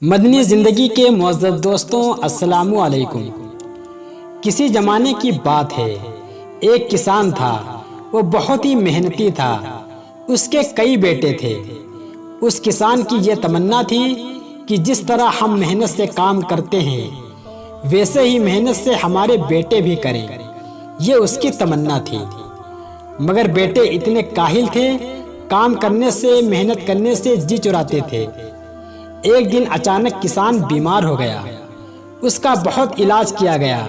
मदनी ज़िंदगी के मुअज़्ज़ज़ दोस्तों, अस्सलामु अलैकुम। किसी ज़माने की बात है, एक किसान था। वो बहुत ही मेहनती था। उसके कई बेटे थे। उस किसान की ये तमन्ना थी कि जिस तरह हम मेहनत से काम करते हैं, वैसे ही मेहनत से हमारे बेटे भी करें। ये उसकी तमन्ना थी। मगर बेटे इतने काहिल थे, काम करने से, मेहनत करने से जी चुराते थे। एक दिन अचानक किसान बीमार हो गया। उसका बहुत इलाज किया गया,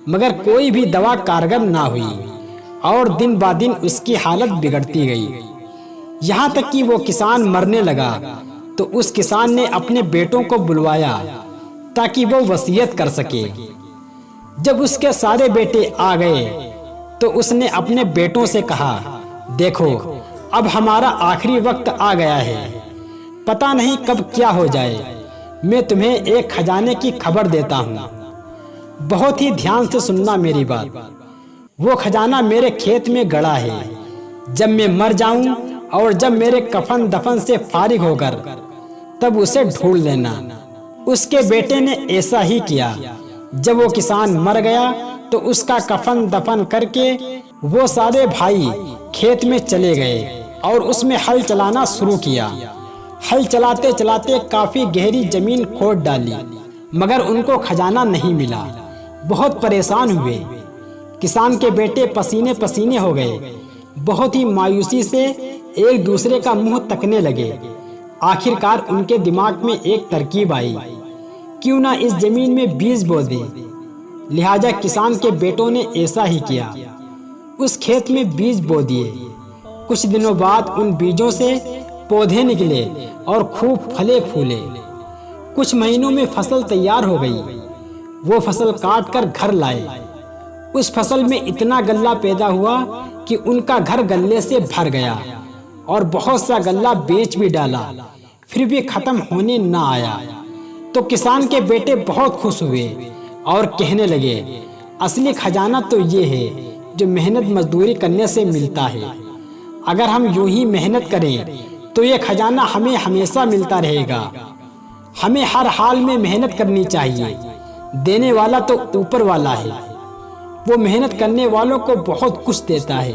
मगर कोई भी दवा कारगर ना हुई और दिन ब दिन उसकी हालत बिगड़ती गई। यहाँ तक कि वो किसान मरने लगा तो उस किसान ने अपने बेटों को बुलवाया ताकि वो वसीयत कर सके। जब उसके सारे बेटे आ गए तो उसने अपने बेटों से कहा, देखो, अब हमारा आखिरी वक्त आ गया है। पता नहीं कब क्या हो जाए। मैं तुम्हें एक खजाने की खबर देता हूँ। बहुत ही ध्यान से सुनना मेरी बात। वो खजाना मेरे खेत में गड़ा है। जब मैं मर जाऊं और जब मेरे कफन दफन से फारिग होकर, तब उसे ढूंढ लेना। उसके बेटे ने ऐसा ही किया। जब वो किसान मर गया तो उसका कफन दफन करके वो सारे भाई खेत में चले गए और उसमें हल चलाना शुरू किया। हल चलाते चलाते काफी गहरी जमीन खोद डाली, मगर उनको खजाना नहीं मिला। बहुत परेशान हुए। किसान के बेटे पसीने पसीने हो गए। बहुत ही मायूसी से एक दूसरे का मुंह तकने लगे। आखिरकार उनके दिमाग में एक तरकीब आई, क्यों ना इस जमीन में बीज बो दे। लिहाजा किसान के बेटों ने ऐसा ही किया। उस खेत में बीज बो दिए। कुछ दिनों बाद उन बीजों से पौधे निकले और खूब फले फूले। कुछ महीनों में फसल तैयार हो गई। वो फसल काट कर घर लाए। उस फसल में इतना गल्ला पैदा हुआ कि उनका घर गल्ले से भर गया और बहुत सा गल्ला बेच भी डाला, फिर भी खत्म होने ना आया। तो किसान के बेटे बहुत खुश हुए और कहने लगे, असली खजाना तो ये है जो मेहनत मजदूरी करने से मिलता है। अगर हम यूं ही मेहनत करें तो ये खजाना हमें हमेशा मिलता रहेगा। हमें हर हाल में मेहनत करनी चाहिए। देने वाला तो ऊपर वाला है। वो मेहनत करने वालों को बहुत कुछ देता है।